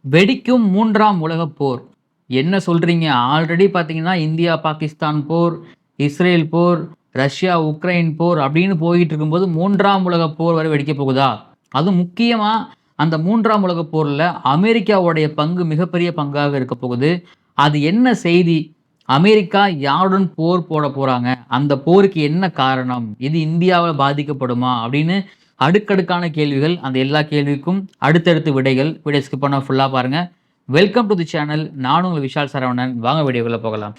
வெடிக்கும் மூன்றாம் உலகப் போர். என்ன சொல்றீங்க? ஆல்ரெடி பார்த்தீங்கன்னா, இந்தியா, பாகிஸ்தான் போர், இஸ்ரேல் போர், ரஷ்யா, உக்ரைன் போர் அப்படின்னு போயிட்டு இருக்கும்போது, 3ஆம் உலகப் போர் வரை வெடிக்கப் போகுதா? அதுவும் முக்கியமா அந்த 3ஆம் உலகப் போர்ல அமெரிக்காவுடைய பங்கு மிகப்பெரிய பங்காக இருக்கப் போகுது. அது என்ன செய்தி? அமெரிக்கா யாருடன் போர் போடப் போறாங்க? அந்த போருக்கு என்ன காரணம்? இது இந்தியாவ பாதிக்கப்படுமா? அப்படின்னு அடுக்கடுக்கான கேள்விகள். அந்த எல்லா கேள்விக்கும் அடுத்தடுத்து விடைகள். வீடியோ ஸ்கிப் பண்ணாம ஃபுல்லா பாருங்க. Welcome to the channel. நானும் உங்கள் விஷால் சரவணன். வாங்க வீடியோக்குள்ள போகலாம்.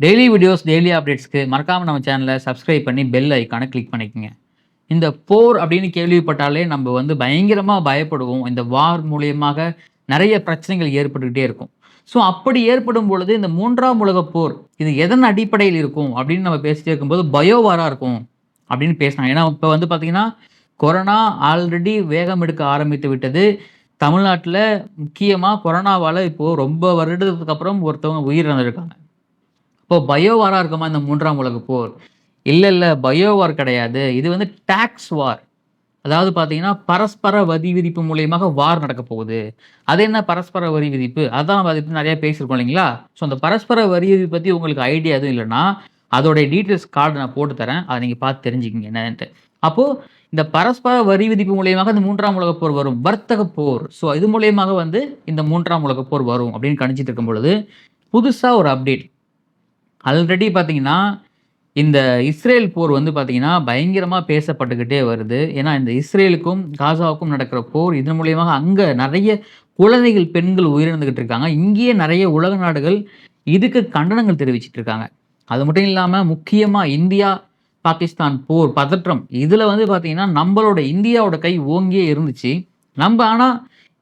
டெய்லி வீடியோஸ், டெய்லி அப்டேட்ஸ்க்கு மறக்காம நம்ம சேனலை சப்ஸ்கிரைப் பண்ணி பெல் ஐக்கானை கிளிக் பண்ணிக்கங்க. இந்த போர் அப்படின்னு கேள்விப்பட்டாலே நம்ம பயங்கரமா பயப்படுவோம். இந்த வார் மூலியமாக நிறைய பிரச்சனைகள் ஏற்பட்டுக்கிட்டே இருக்கும். ஸோ அப்படி ஏற்படும் பொழுது இந்த 3ஆம் உலகப் போர் இது எதன் அடிப்படையில் இருக்கும் அப்படின்னு நம்ம பேசிட்டே இருக்கும்போது பயோ வாரா இருக்கும் அப்படின்னு பேசினாங்க. ஏன்னா இப்போ பார்த்தீங்கன்னா கொரோனா ஆல்ரெடி வேகம் எடுக்க ஆரம்பித்து விட்டது. தமிழ்நாட்டில் முக்கியமாக கொரோனாவால் இப்போது ரொம்ப வருடத்துக்கு அப்புறம் ஒருத்தவங்க உயிரிழந்திருக்காங்க. இப்போ பயோ வாரா இருக்குமா இந்த 3ஆம் உலகப் போர்? இல்ல பயோ வார் கிடையாது. இது டாக்ஸ் வார். அதாவது பார்த்தீங்கன்னா, பரஸ்பர வரி விதிப்பு மூலியமாக வார் நடக்கப் போகுது. அது என்ன பரஸ்பர வரி விதிப்பு? அதான் நம்ம அத பத்தி நெறைய பேசியிருக்கோம் இல்லைங்களா? ஸோ அந்த பரஸ்பர வரி விதிப்பு பத்தி உங்களுக்கு ஐடியா எதுவும் இல்லன்னா, அதோடைய டீட்டெயில்ஸ் கார்டு நான் போட்டு தரேன். அத நீங்க பார்த்து தெரிஞ்சுக்கங்க என்னன்ட்டு. அப்போ இந்த பரஸ்பர வரி விதிப்பு மூலியமாக இந்த 3ஆம் உலகப் போர் வரும். வர்த்தக போர். ஸோ இது மூலியமாக இந்த 3ஆம் உலகப் போர் வரும் அப்படின்னு கணிச்சிட்டு இருக்கும் பொழுது, புதுசா ஒரு அப்டேட். ஆல்ரெடி பார்த்தீங்கன்னா, இந்த இஸ்ரேல் போர் பார்த்தீங்கன்னா, பயங்கரமா பேசப்பட்டுக்கிட்டே வருது. ஏன்னா, இந்த இஸ்ரேலுக்கும், காசாவுக்கும் நடக்கிற போர் இதன் மூலியமாக அங்க நெறைய குழந்தைகள், பெண்கள் உயிரிழந்துகிட்டு இருக்காங்க. இங்கேயே நெறைய உலக நாடுகள் இதுக்கு கண்டனங்கள் தெரிவிச்சுட்டு இருக்காங்க. அது மட்டும் இல்லாம முக்கியமா இந்தியா, பாகிஸ்தான் போர் பதற்றம். இதுல பார்த்தீங்கன்னா, நம்பளோட இந்தியாவோட கை ஓங்கியே இருந்துச்சு. ஆனா,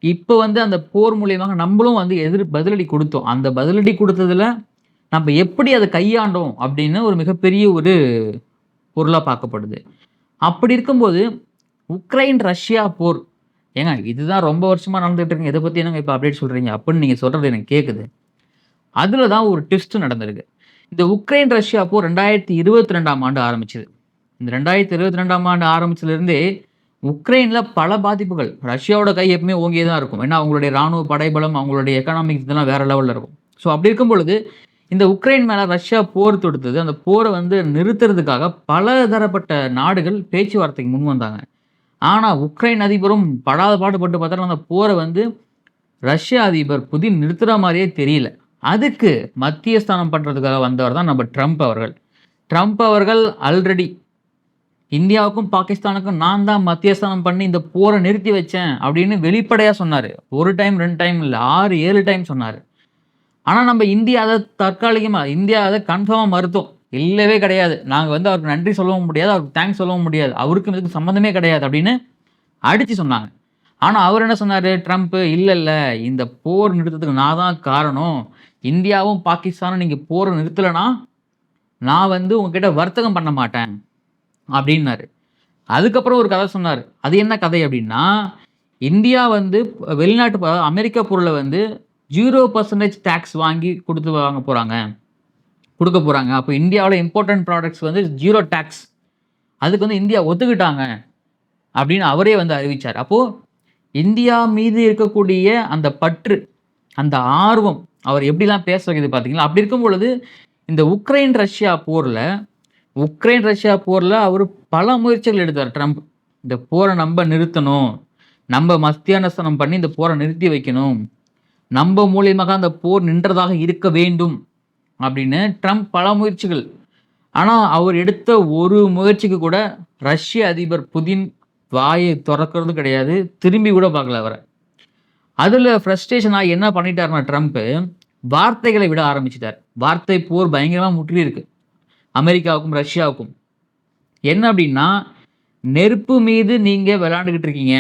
இப்ப அந்த போர் மூலியமாக நம்பளும் பதிலடி குடுத்தோம். அந்த பதிலடி குடுத்ததுல நம்ம எப்படி அத கையாண்டோம் அப்படின்னு ஒரு மிகப்பெரிய ஒரு பொருளா பார்க்கப்படுது. அப்படி இருக்கும்போது, உக்ரைன், ரஷ்யா போர். ஏங்க இதுதான் ரொம்ப வருஷமா நடந்துட்டு இருக்குங்க. இத பத்தி என்னங்க இப்ப அப்டேட் சொல்றீங்க? அப்படின்னு நீங்க சொல்றது எனக்கு கேட்குது. அதுல தான் ஒரு ட்விஸ்ட் நடந்திருக்கு. இந்த உக்ரைன், ரஷ்யா போர் 2022ஆம் ஆண்டு ஆரம்பிச்சது. இந்த 2022ஆம் ஆண்டு ஆரம்பிச்சதுலருந்தே உக்ரைன்ல பல பாதிப்புகள். ரஷ்யாவோட கை எப்பவுமே ஓங்கியே தான் இருக்கும். ஏன்னா, அவங்களுடைய ராணுவ படைபலம், அவங்களுடைய எக்கனாமிக்ஸ் இதெல்லாம் வேற லெவல்ல இருக்கும். ஸோ அப்படி இருக்கும் பொழுது இந்த உக்ரைன் மேல ரஷ்யா போர் தொடுத்தது. அந்த போர நிறுத்துறதுக்காக பல தரப்பட்ட நாடுகள் பேச்சுவார்த்தைக்கு முன் வந்தாங்க. ஆனா, உக்ரைன் அதிபரும் படாத பாடுபட்டு பார்த்தாலும் அந்த போர ரஷ்ய அதிபர் புதின் நிறுத்துற மாரியே தெரியல. அதுக்கு மத்தியஸ்தானம் பண்றதுக்காக வந்தவர் தான் நம்ம ட்ரம்ப் அவர்கள். ட்ரம்ப் அவர்கள் ஆல்ரெடி இந்தியாவுக்கும், பாகிஸ்தானுக்கும் நான் தான் மத்தியஸ்தானம் பண்ணி இந்த போர நிறுத்தி வச்சேன் அப்படின்னு வெளிப்படையா சொன்னாரு. 1 டைம், 2 டைம் இல்ல 6, 7 டைம் சொன்னாரு. ஆனா, நம்ம இந்தியா அத தற்காலிகமா இந்தியா அத கன்ஃபார்மா மறுத்தோம். இல்லவே கிடையாது. நாங்க அவருக்கு நன்றி சொல்லவும் முடியாது. அவருக்கு தேங்க்ஸ் சொல்லவும் முடியாது. அவருக்கும் இதுக்கும் சம்மந்தமே கிடையாது அப்படின்னு அடிச்சு சொன்னாங்க. ஆனா, அவர் என்ன சொன்னாரு ட்ரம்ப், இல்ல இந்த போர் நிறுத்தத்துக்கு நான் தான் காரணம். இந்தியாவும், பாகிஸ்தானும் நீங்க போர நிறுத்தலனா, நான் உங்ககிட்ட வர்த்தகம் பண்ண மாட்டேன் அப்படின்னாரு. அதுக்கப்புறம் ஒரு கதை சொன்னாரு. அது என்ன கதை அப்படின்னா, இந்தியா வெளிநாட்டு அமெரிக்கா பொருள 0% டாக்ஸ் வாங்கி வாங்க போறாங்க. குடுக்க போறாங்க. அப்ப இந்தியாவுல இம்போர்டன்ட் ப்ராடக்ட்ஸ் 0 டாக்ஸ். அதுக்கு இந்தியா ஒத்துக்கிட்டாங்க அப்படின்னு அவரே அறிவிச்சார். அப்போ இந்தியா மீது இருக்கக்கூடிய அந்த பற்று, அந்த ஆர்வம் அவர் எப்படிலாம் பேச வைக்குது பார்த்தீங்களா? அப்படி இருக்கும் பொழுது இந்த உக்ரைன், ரஷ்யா போர்ல அவரு பல முயற்சிகள் எடுத்தார் ட்ரம்ப். இந்த போர நம்ப நிறுத்தணும். நம்ப மத்தியானஸ்தானம் பண்ணி இந்த போர நிறுத்தி வைக்கணும். நம்ப மூலியமாக அந்த போர் நின்றதாக இருக்க வேண்டும் அப்படின்னு ட்ரம்ப் பல முயற்சிகள். ஆனா, அவர் எடுத்த ஒரு முயற்சிக்கு கூட ரஷ்ய அதிபர் புதின் வாயை தொறக்கிறது கிடையாது. திரும்பி கூட பார்க்கல அவர. அதுல ஃப்ரஸ்ட்ரேஷன் ஆகி என்ன பண்ணிட்டாருன்னா ட்ரம்ப், வார்த்தைகளை விட ஆரம்பிச்சுட்டார். வார்த்தை போர் பயங்கரமா முற்றியிருக்கு அமெரிக்காவுக்கும், ரஷ்யாவுக்கும். என்ன அப்படின்னா, நெருப்பு மீது நீங்க விளையாண்டுகிட்டு இருக்கீங்க.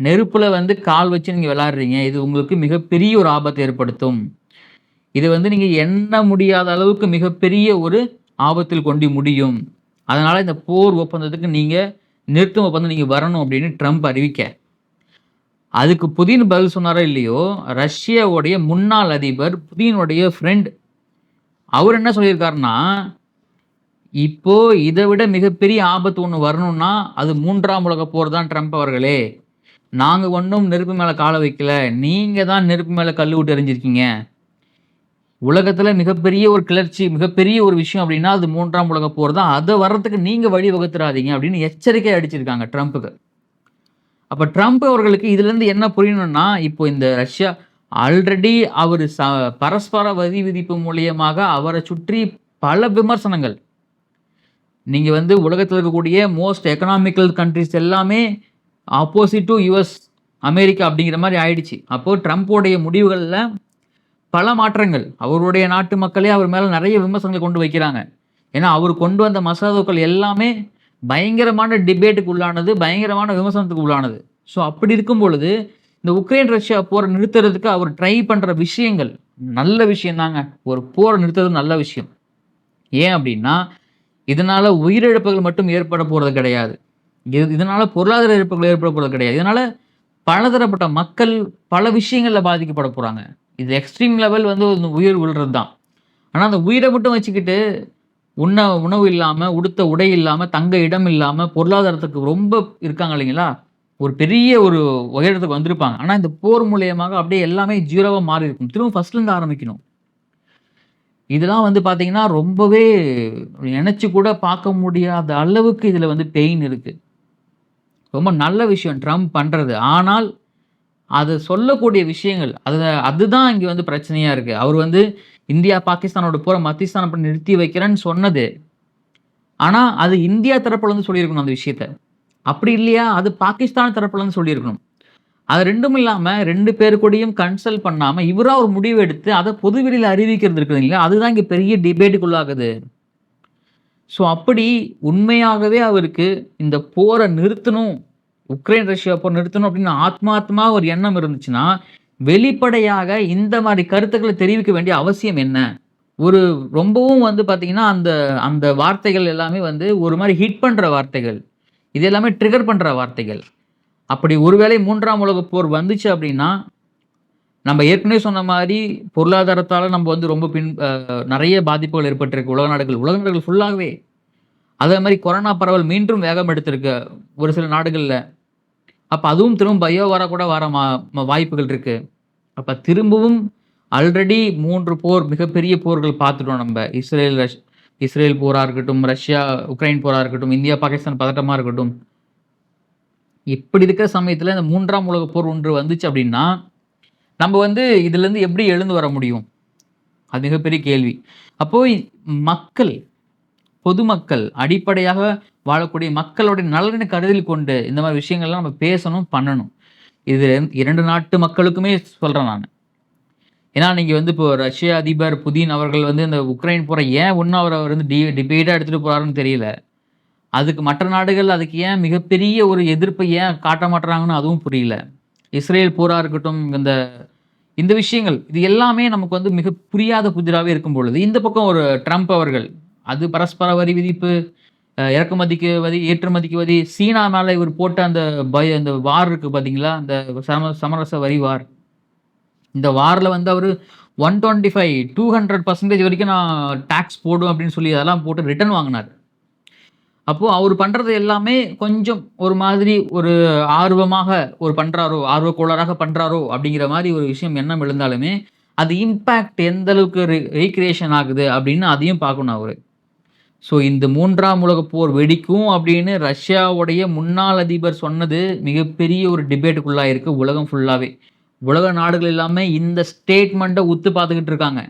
நெருப்புல கால் வச்சு நீங்க விளையாடுறீங்க. இது உங்களுக்கு மிகப்பெரிய ஒரு ஆபத்தை ஏற்படுத்தும். இது நீங்க எண்ண முடியாத அளவுக்கு மிகப்பெரிய ஒரு ஆபத்தில் கொண்டு முடியும். அதனால இந்த போர் ஒப்பந்தத்துக்கு நீங்க நிறுத்தும் ஒப்பந்தம் நீங்க வரணும் அப்படின்னு ட்ரம்ப் அறிவிக்க, அதுக்கு புதின் பதில் சொன்னாரோ இல்லையோ, ரஷ்யாவுடைய முன்னாள் அதிபர் புதினுடைய ஃப்ரெண்ட் அவர் என்ன சொல்லியிருக்காருன்னா, இப்போ இதை விட மிகப்பெரிய ஆபத்து ஒண்ணு வரணும்னா, அது 3ஆம் உலகப் போர் தான் ட்ரம்ப் அவர்களே. நாங்க ஒண்ணும் நெருப்பு மேல கால வைக்கல. நீங்க தான் நெருப்பு மேல கல்லு விட்டு எறிஞ்சிருக்கீங்க. உலகத்துல மிகப்பெரிய ஒரு கிளர்ச்சி, மிகப்பெரிய ஒரு விஷயம் அப்படின்னா, அது 3ஆம் உலகப் போர் தான். அத வர்றதுக்கு நீங்க வழி வகுத்துறாதீங்க அப்படின்னு எச்சரிக்கை அடிச்சிருக்காங்க ட்ரம்புக்கு. அப்ப ட்ரம்ப் அவர்களுக்கு இதிலிருந்து என்ன புரியணும்னா, இப்போ இந்த ரஷ்யா ஆல்ரெடி அவரு பரஸ்பர வரி விதிப்பு மூலியமாக அவர சுற்றி பல விமர்சனங்கள். நீங்க வந்து உலகத்துல இருக்கக்கூடிய மோஸ்ட் எக்கனாமிக்கல் கண்ட்ரீஸ் எல்லாமே ஆப்போசிட் டூ யுஎஸ், அமெரிக்கா அப்படிங்கிற மாரி ஆயிடுச்சு. அப்போ ட்ரம்போடைய முடிவுகள்ல பல மாற்றங்கள். அவருடைய நாட்டு மக்களே அவர் மேல நெறைய விமர்சனங்கள கொண்டு வைக்கிறாங்க. ஏன்னா, அவரு கொண்டு வந்த மசோதாக்கள் எல்லாமே பயங்கரமான டிபேட்டுக்கு உள்ளானது, பயங்கரமான விமர்சனத்துக்கு உள்ளானது. ஸோ அப்படி இருக்கும் பொழுது, இந்த உக்ரைன், ரஷ்யா போர நிறுத்துறதுக்கு அவர் ட்ரை பண்ற விஷயங்கள் நல்ல விஷயம் தாங்க. ஒரு போர நிறுத்துறது நல்ல விஷயம். ஏன் அப்படின்னா, இதனால உயிரிழப்புகள் மட்டும் ஏற்பட போறது கிடையாது. இதனால பொருளாதார இழப்புகள் ஏற்பட போறது கிடையாது. இதனால பலதரப்பட்ட மக்கள் பல விஷயங்கள்ல பாதிக்கப்பட போறாங்க. இது எக்ஸ்ட்ரீம் லெவல் வந்து உயிர் விழுறது தான். ஆனா, அந்த உயிர மட்டும் வச்சுக்கிட்டு, உண்ண உணவு இல்லாம, உடுத்த உடை இல்லாம, தங்க இடம் இல்லாம, பொருளாதாரத்துக்கு ரொம்ப இருக்காங்க இல்லைங்களா? ஒரு பெரிய ஒரு உயரத்துக்கு வந்திருப்பாங்க. ஆனா, இந்த போர் மூலியமாக அப்படியே எல்லாமே 0வா மாறியிருக்கும். திரும்ப ஃபர்ஸ்ட்லருந்து ஆரம்பிக்கணும். இதெல்லாம் வந்து பார்த்தீங்கன்னா, ரொம்பவே நெனச்சு கூட பார்க்க முடியாத அளவுக்கு இதுல வந்து பெயின் இருக்கு. ரொம்ப நல்ல விஷயம் ட்ரம்ப் பண்றது. ஆனால், அது சொல்லக்கூடிய விஷயங்கள், அதுதான் இங்க வந்து பிரச்சனையா இருக்கு. அவரு வந்து இந்தியா, பாகிஸ்தானோட போர மத்தியஸ்தானம் பண்ணி நிறுத்தி வைக்கிறேன்னு சொன்னது. ஆனா, அது இந்தியா தரப்புல இருந்து சொல்லியிருக்கணும் அந்த விஷயத்த. அப்படி இல்லையா, அது பாகிஸ்தான் தரப்புல இருந்து சொல்லியிருக்கணும். அது 2ம் இல்லாம 2 பேரு கூடயும் கன்சல்ட் பண்ணாம, இவரா ஒரு முடிவு எடுத்து, அத பொதுவெளியில அறிவிக்கிறது இருக்குது இல்லைங்களா, அதுதான் இங்க பெரிய டிபேட்டுக்குள்ளாகுது. ஸோ, அப்படி உண்மையாகவே அவருக்கு இந்த போர நிறுத்தணும், உக்ரைன், ரஷ்யா போர் நிறுத்தணும் அப்படின்னு ஆத்மார்த்தமா ஒரு எண்ணம் இருந்துச்சுன்னா, வெளிப்படையாக இந்த மாரி கருத்துக்கள தெரிவிக்க வேண்டிய அவசியம் என்ன? ஒரு ரொம்பவும் வந்து பார்த்தீங்கன்னா, அந்த அந்த வார்த்தைகள் எல்லாமே வந்து ஒரு மாரி ஹிட் பண்ற வார்த்தைகள். இது எல்லாமே ட்ரிகர் பண்ற வார்த்தைகள். அப்படி ஒருவேளை 3ஆம் உலகப் போர் வந்துச்சு அப்படின்னா, நம்ம ஏற்கனவே சொன்ன மாரி பொருளாதாரத்தால நம்ம வந்து ரொம்ப நெறைய பாதிப்புகள் ஏற்பட்டிருக்கு உலக நாடுகள் ஃபுல்லாவே. அதே மாரி கொரோனா பரவல் மீண்டும் வேகம் எடுத்திருக்கு ஒரு சில நாடுகள்ல. அப்ப அதுவும் திரும்ப பயோவாரா கூட வர வாய்ப்புகள் இருக்கு. அப்ப திரும்பவும் ஆல்ரெடி 3 போர் மிகப்பெரிய போர்கள் பார்த்துட்டோம் நம்ப. இஸ்ரேல் போரா இருக்கட்டும், ரஷ்யா, உக்ரைன் போரா இருக்கட்டும், இந்தியா, பாகிஸ்தான் பதட்டமா இருக்கட்டும். இப்படி இருக்கிற சமயத்துல இந்த 3ஆம் உலகப் போர் ஒன்று வந்துச்சு அப்படின்னா, நம்ம வந்து இதுலருந்து எப்படி எழுந்து வர முடியும்? அது மிகப்பெரிய கேள்வி. அப்போ மக்கள், பொதுமக்கள், அடிப்படையாக வாழக்கூடிய மக்களுடைய நலனை கருதில் கொண்டு இந்த மாரி விஷயங்கள்லாம் நம்ம பேசணும், பண்ணணும். இது 2 நாட்டு மக்களுக்குமே சொல்றேன் நானு. ஏன்னா, நீங்க வந்து இப்போ ரஷ்ய அதிபர் புதின் அவர்கள் வந்து இந்த உக்ரைன் போர ஏன் இன்னும் அவர வந்து டிபேட்டா எடுத்துட்டு போறாருன்னு தெரியல. அதுக்கு மற்ற நாடுகள் அதுக்கு ஏன் மிகப்பெரிய ஒரு எதிர்ப்பை ஏன் காட்ட மாட்றாங்கன்னு அதுவும் புரியல. இஸ்ரேல் போரா இருக்கட்டும், இந்த இந்த விஷயங்கள் இது எல்லாமே நமக்கு வந்து மிக புரியாத புதிராவே இருக்கும் பொழுது, இந்த பக்கம் ஒரு ட்ரம்ப் அவர்கள், அது பரஸ்பர வரி விதிப்பு, இறக்குமதிக்கு வரி, ஏற்றுமதிக்கு வரி, சீனா மேல இவர் போட்ட அந்த அந்த வார் இருக்கு பார்த்தீங்களா? அந்த சமரச வரி வார். இந்த வார்ல வந்து அவரு 125 200% வரைக்கும் நான் டாக்ஸ் போடுவேன் அப்படின்னு சொல்லி அதெல்லாம் போட்டு ரிட்டர்ன் வாங்குனாரு. அப்போ அவரு பண்றது எல்லாமே கொஞ்சம் ஒரு மாதிரி ஒரு ஆர்வமாக பண்றாரோ, ஆர்வக்கோளாறாக பண்றாரோ அப்படிங்கிற மாரி ஒரு விஷயம் எண்ணம் எழுந்தாலுமே, அது இம்பாக்ட் எந்த அளவுக்கு ரீகிரியேஷன் ஆகுது அப்படின்னு அதையும் பார்க்கணும் அவரு. ஸோ இந்த 3ஆம் உலகப் போர் வெடிக்கும் அப்படின்னு ரஷ்யாவுடைய முன்னாள் அதிபர் சொன்னது மிகப்பெரிய ஒரு டிபேட்டுக்குள்ளாயிருக்கு உலகம் ஃபுல்லாவே. உலக நாடுகள் எல்லாமே இந்த ஸ்டேட்மெண்ட்ட உத்து பார்த்துக்கிட்டு இருக்காங்க.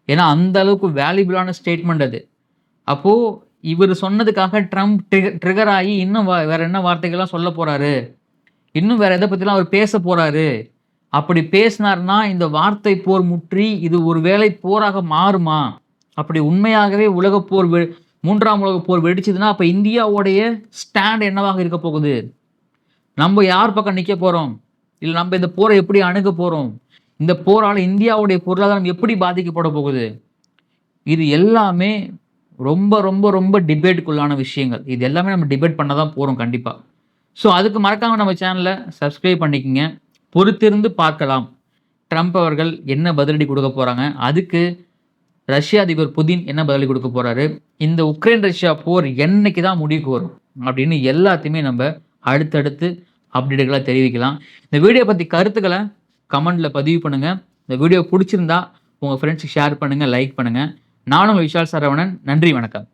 ஏன்னா அந்த அளவுக்கு வேல்யூபிளான ஸ்டேட்மெண்ட் அது. அப்போ இவரு சொன்னதுக்காக ட்ரம்ப் ட்ரிகர் ஆயி இன்னும் வேற என்ன வார்த்தைகள்லாம் சொல்லப் போறாரு? இன்னும் வேற எத பத்திலாம் அவர் பேசப் போறாரு? அப்படி பேசினார்னா, இந்த வார்த்தை போர் முற்றி இது ஒரு வேளை போராக மாறுமா? அப்படி உண்மையாகவே உலகப் போர் 3ஆம் உலகப் போர் வெடிச்சதுன்னா, அப்ப இந்தியாவுடைய ஸ்டாண்ட் என்னவாக இருக்கப் போகுது? நம்ம யார் பக்கம் நிக்கப் போறோம்? இல்ல நம்ம இந்த போரை எப்படி அணுகப் போறோம்? இந்த போரால இந்தியாவுடைய பொருளாதாரம் எப்படி பாதிக்கப்படப் போகுது? இது எல்லாமே ரொம்ப, ரொம்ப, ரொம்ப டிபேட்டுக்குள்ளான விஷயங்கள். இது எல்லாமே நம்ம டிபேட் பண்ண தான் போறோம் கண்டிப்பா. ஸோ, அதுக்கு மறக்காம நம்ம சேனல சப்ஸ்கிரைப் பண்ணிக்கங்க. பொறுத்திருந்து பார்க்கலாம். ட்ரம்ப் அவர்கள் என்ன பதிலடி குடுக்கப் போறாங்க? அதுக்கு ரஷ்ய அதிபர் புதின் என்ன பதிலடி கொடுக்க போறாரு, இந்த உக்ரைன் ரஷ்யா போர் என்னைக்கு தான் முடிவுக்கு வரும் அப்படின்னு எல்லாத்தையுமே நம்ம அடுத்தடுத்து அப்டேட்டுகளா தெரிவிக்கலாம். இந்த வீடியோ பத்தி கருத்துக்கள கமெண்ட்ல பதிவு பண்ணுங்க. இந்த வீடியோ புடிச்சிருந்தா உங்க ஃப்ரெண்ட்ஸ்க்கு ஷேர் பண்ணுங்க, லைக் பண்ணுங்க. நானும் உங்க விஷால் சரவணன். நன்றி, வணக்கம்.